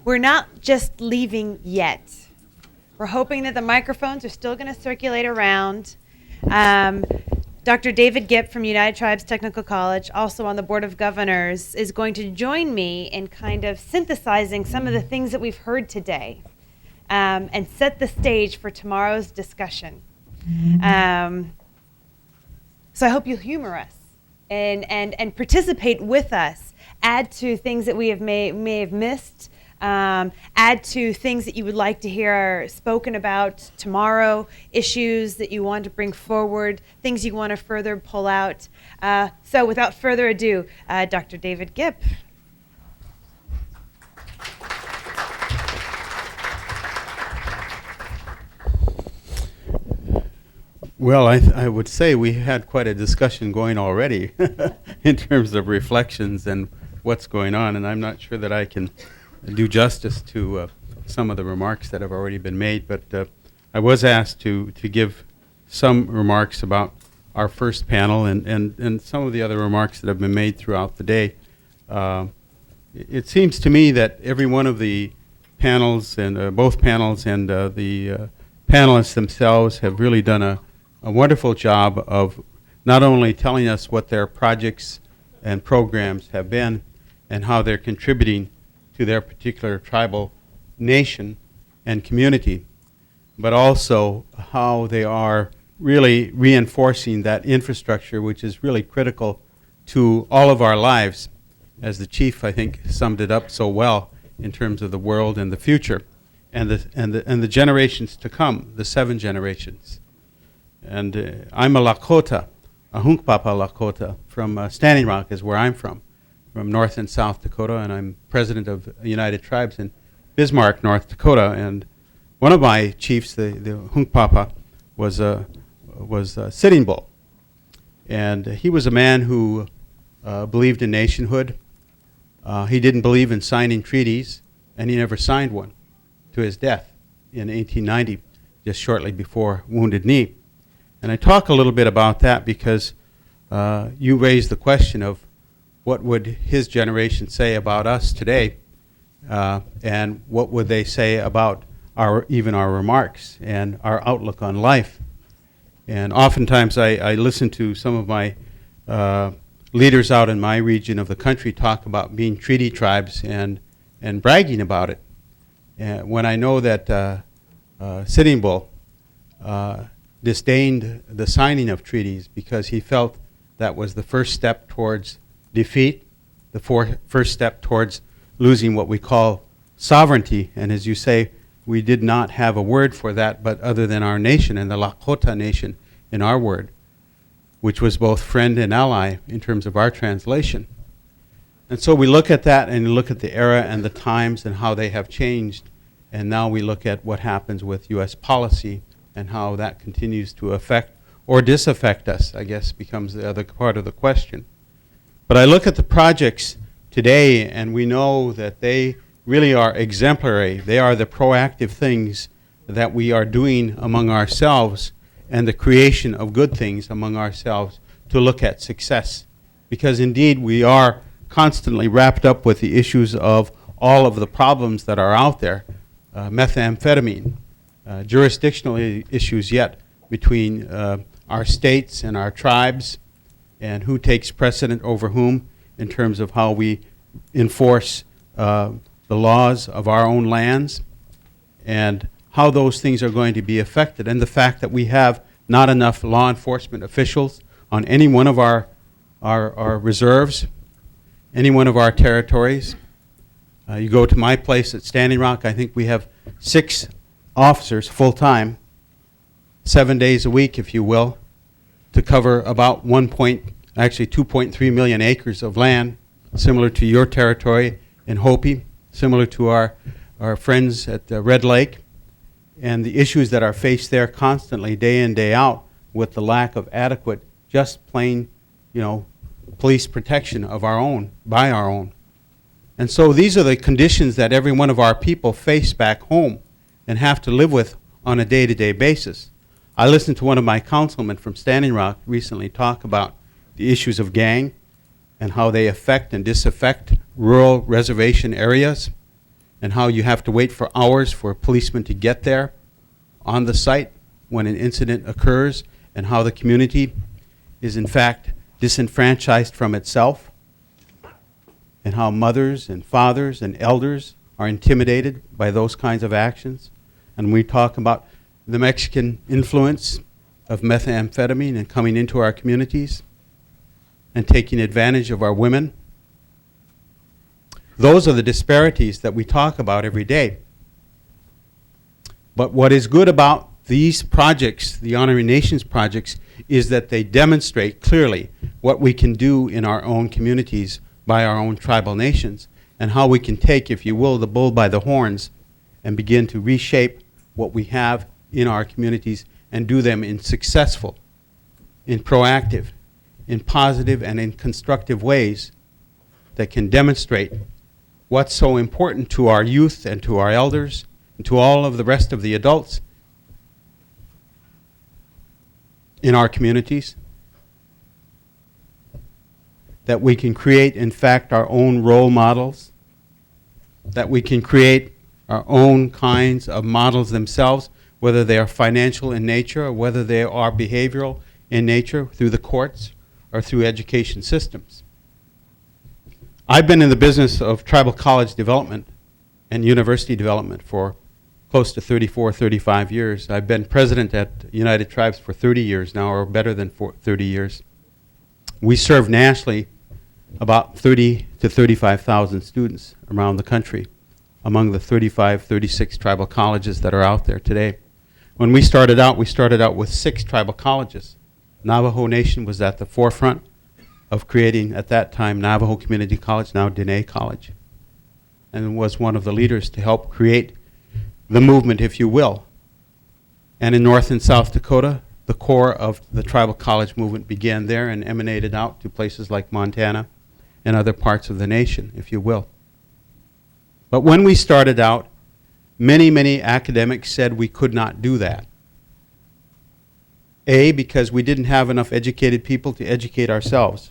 we're not just leaving yet. We're hoping that the microphones are still going to circulate around. Dr. David Gipp from United Tribes Technical College, also on the Board of Governors, is going to join me in kind of synthesizing some of the things that we've heard today and set the stage for tomorrow's discussion. So I hope you'll humor us and participate with us, add to things that we may have missed, add to things that you would like to hear spoken about tomorrow, issues that you want to bring forward, things you want to further pull out. So without further ado, Dr. David Gipp. Well, I would say we had quite a discussion going already in terms of reflections and what's going on, and I'm not sure that I can do justice to some of the remarks that have already been made, but I was asked to give some remarks about our first panel and some of the other remarks that have been made throughout the day. It seems to me that every one of the panels, and both panels and the panelists themselves have really done a wonderful job of not only telling us what their projects and programs have been and how they're contributing to their particular tribal nation and community, but also how they are really reinforcing that infrastructure, which is really critical to all of our lives, as the chief, I think, summed it up so well in terms of the world and the future and the generations to come, the 7 generations. And I'm a Lakota, a Hunkpapa Lakota from Standing Rock is where I'm from North and South Dakota, and I'm president of United Tribes in Bismarck, North Dakota. And one of my chiefs, the Hunkpapa, was Sitting Bull. And he was a man who believed in nationhood. He didn't believe in signing treaties, and he never signed one to his death in 1890, just shortly before Wounded Knee. And I talk a little bit about that because you raised the question of what would his generation say about us today, and what would they say about even our remarks and our outlook on life. And oftentimes I listen to some of my leaders out in my region of the country talk about being treaty tribes and bragging about it. When I know that Sitting Bull disdained the signing of treaties because he felt that was the first step towards defeat, the first step towards losing what we call sovereignty. And as you say, we did not have a word for that but other than our nation and the Lakota nation in our word, which was both friend and ally in terms of our translation. And so we look at that and look at the era and the times and how they have changed, and now we look at what happens with U.S. policy and how that continues to affect or disaffect us, I guess, becomes the other part of the question. But I look at the projects today, and we know that they really are exemplary. They are the proactive things that we are doing among ourselves and the creation of good things among ourselves to look at success. Because indeed, we are constantly wrapped up with the issues of all of the problems that are out there, methamphetamine, jurisdictional issues yet between our states and our tribes, and who takes precedent over whom in terms of how we enforce the laws of our own lands, and how those things are going to be affected, and the fact that we have not enough law enforcement officials on any one of our reserves, any one of our territories. You go to my place at Standing Rock, I think we have 6 officers full-time, 7 days a week, if you will, to cover about 2.3 million acres of land, similar to your territory in Hopi, similar to our friends at Red Lake, and the issues that are faced there constantly, day in, day out, with the lack of adequate, just plain, police protection of our own, by our own. And so these are the conditions that every one of our people face back home and have to live with on a day-to-day basis. I listened to one of my councilmen from Standing Rock recently talk about the issues of gang and how they affect and disaffect rural reservation areas, and how you have to wait for hours for a policeman to get there on the site when an incident occurs, and how the community is in fact disenfranchised from itself, and how mothers and fathers and elders are intimidated by those kinds of actions. And we talk about the Mexican influence of methamphetamine and coming into our communities and taking advantage of our women. Those are the disparities that we talk about every day. But what is good about these projects, the Honoring Nations projects, is that they demonstrate clearly what we can do in our own communities by our own tribal nations, and how we can take, if you will, the bull by the horns and begin to reshape what we have in our communities and do them in successful, in proactive, in positive, and in constructive ways that can demonstrate what's so important to our youth and to our elders and to all of the rest of the adults in our communities, that we can create, in fact, our own role models, that we can create our own kinds of models themselves, whether they are financial in nature or whether they are behavioral in nature through the courts or through education systems. I've been in the business of tribal college development and university development for close to 34, 35 years. I've been president at United Tribes for 30 years now, or better than 30 years. We serve nationally about 30 to 35,000 students around the country, among the 35, 36 tribal colleges that are out there today. When we started out with 6 tribal colleges. Navajo Nation was at the forefront of creating, at that time, Navajo Community College, now Dene College, and was one of the leaders to help create the movement, if you will. And in North and South Dakota, the core of the tribal college movement began there and emanated out to places like Montana and other parts of the nation, if you will. But when we started out, many, many academics said we could not do that. A, because we didn't have enough educated people to educate ourselves.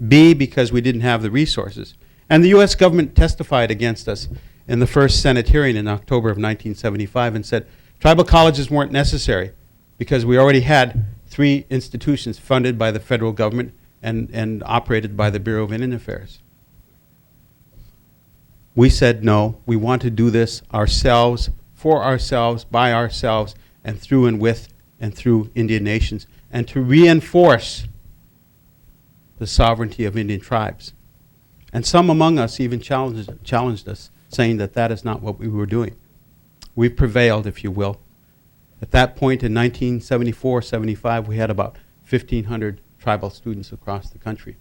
B, because we didn't have the resources. And the U.S. government testified against us in the first Senate hearing in October of 1975 and said tribal colleges weren't necessary because we already had 3 institutions funded by the federal government and operated by the Bureau of Indian Affairs. We said no, we want to do this ourselves, for ourselves, by ourselves, and through and with and through Indian nations, and to reinforce the sovereignty of Indian tribes. And some among us even challenged us, saying that that is not what we were doing. We prevailed, if you will. At that point in 1974-75, we had about 1,500 tribal students across the country.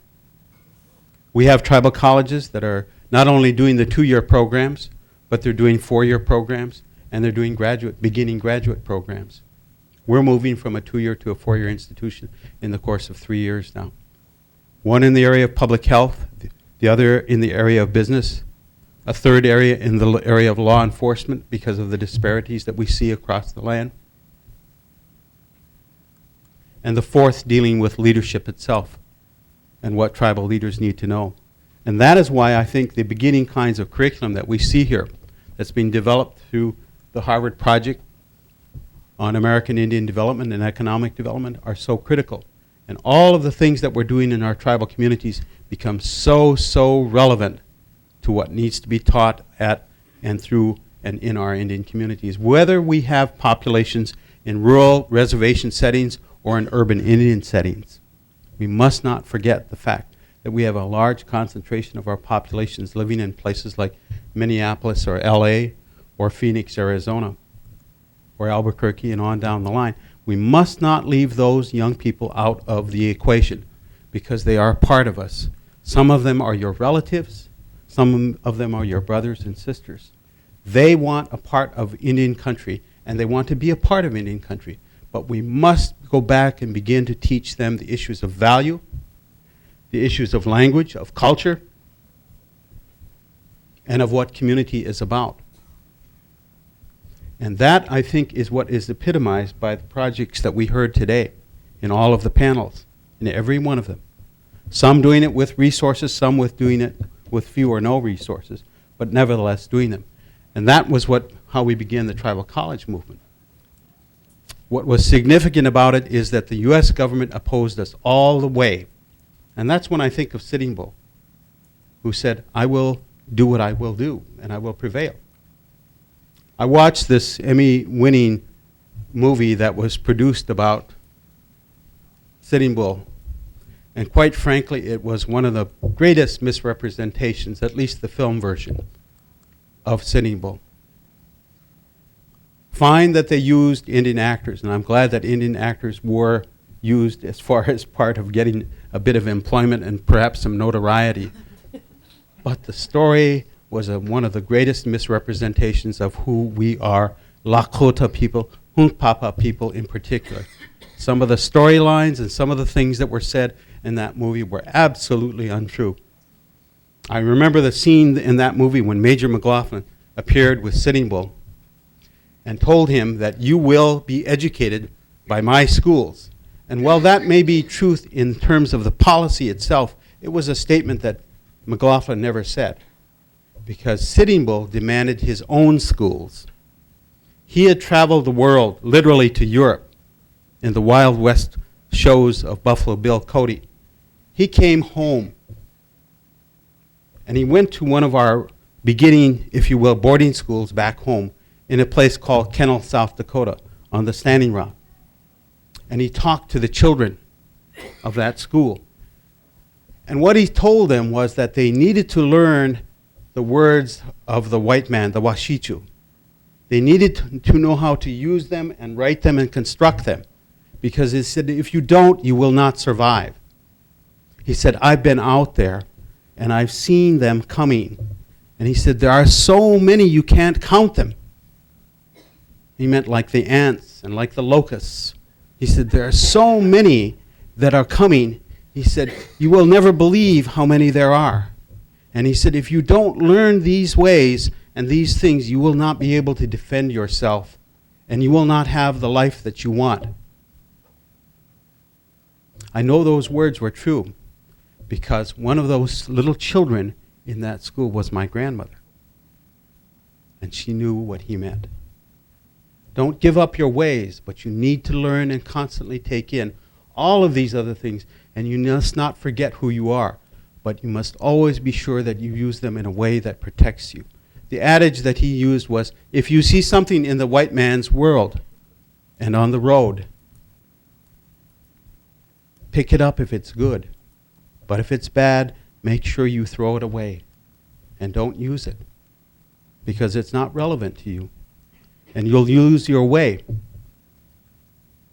We have tribal colleges that are not only doing the 2-year programs, but they're doing 4-year programs, and they're doing beginning graduate programs. We're moving from a 2-year to a 4-year institution in the course of 3 years now. One in the area of public health, the other in the area of business, a third area in the area of law enforcement because of the disparities that we see across the land, and the fourth dealing with leadership itself and what tribal leaders need to know. And that is why I think the beginning kinds of curriculum that we see here that's being developed through the Harvard Project on American Indian Development and Economic Development are so critical. And all of the things that we're doing in our tribal communities become so, so relevant to what needs to be taught at and through and in our Indian communities, whether we have populations in rural reservation settings or in urban Indian settings. We must not forget the fact that we have a large concentration of our populations living in places like Minneapolis or LA or Phoenix, Arizona, or Albuquerque and on down the line. We must not leave those young people out of the equation because they are a part of us. Some of them are your relatives. Some of them are your brothers and sisters. They want a part of Indian country, and they want to be a part of Indian country. But we must go back and begin to teach them the issues of value, the issues of language, of culture, and of what community is about. And that, I think, is what is epitomized by the projects that we heard today in all of the panels, in every one of them. Some doing it with resources, some with doing it with few or no resources. but nevertheless doing them. And that was how we began the tribal college movement. What was significant about it is that the U.S. government opposed us all the way. And that's when I think of Sitting Bull, who said, I will do what I will do, and I will prevail. I watched this Emmy-winning movie that was produced about Sitting Bull, and quite frankly, it was one of the greatest misrepresentations, at least the film version, of Sitting Bull. Fine that they used Indian actors, and I'm glad that Indian actors were used as far as part of getting a bit of employment and perhaps some notoriety. But the story was one of the greatest misrepresentations of who we are, Lakota people, Hunkpapa people in particular. Some of the storylines and some of the things that were said in that movie were absolutely untrue. I remember the scene in that movie when Major McLaughlin appeared with Sitting Bull and told him that you will be educated by my schools. And while that may be truth in terms of the policy itself, it was a statement that McLaughlin never said, because Sitting Bull demanded his own schools. He had traveled the world, literally to Europe, in the Wild West shows of Buffalo Bill Cody. He came home, and he went to one of our beginning, if you will, boarding schools back home in a place called Kennel, South Dakota, on the Standing Rock. And he talked to the children of that school. And what he told them was that they needed to learn the words of the white man, the Washichu. They needed to know how to use them and write them and construct them. Because he said, if you don't, you will not survive. He said, I've been out there and I've seen them coming. And he said, there are so many you can't count them. He meant like the ants and like the locusts. He said, there are so many that are coming. He said, you will never believe how many there are. And he said, if you don't learn these ways and these things, you will not be able to defend yourself, and you will not have the life that you want. I know those words were true because one of those little children in that school was my grandmother. And she knew what he meant. Don't give up your ways, but you need to learn and constantly take in all of these other things, and you must not forget who you are, but you must always be sure that you use them in a way that protects you. The adage that he used was, if you see something in the white man's world and on the road, pick it up if it's good. But if it's bad, make sure you throw it away and don't use it because it's not relevant to you. And you'll lose your way.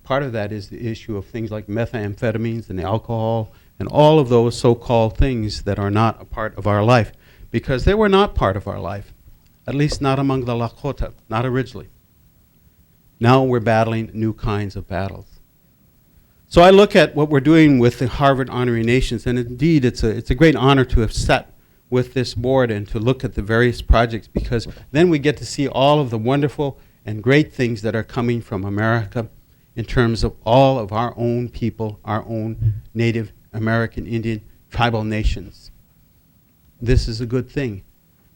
Part of that is the issue of things like methamphetamines and alcohol and all of those so-called things that are not a part of our life, because they were not part of our life, at least not among the Lakota, not originally. Now we're battling new kinds of battles. So I look at what we're doing with the Harvard Honoring Nations, and indeed it's a great honor to have sat with this board and to look at the various projects, because then we get to see all of the wonderful and great things that are coming from America in terms of all of our own people, our own Native American Indian tribal nations. This is a good thing.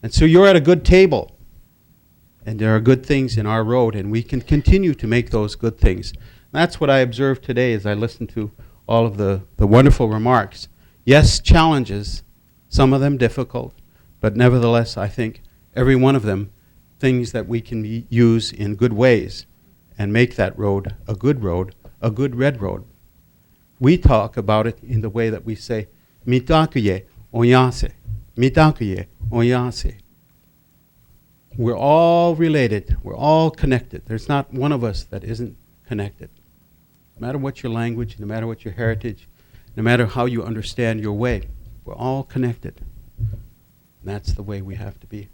And so you're at a good table, and there are good things in our road, and we can continue to make those good things. That's what I observed today as I listened to all of the wonderful remarks. Yes, challenges, some of them difficult, but nevertheless, I think every one of them, things that we can use in good ways and make that road, a good red road. We talk about it in the way that we say, mitakuye oyase, mitakuye oyase. We're all related. We're all connected. There's not one of us that isn't connected. No matter what your language, no matter what your heritage, no matter how you understand your way, we're all connected. And that's the way we have to be.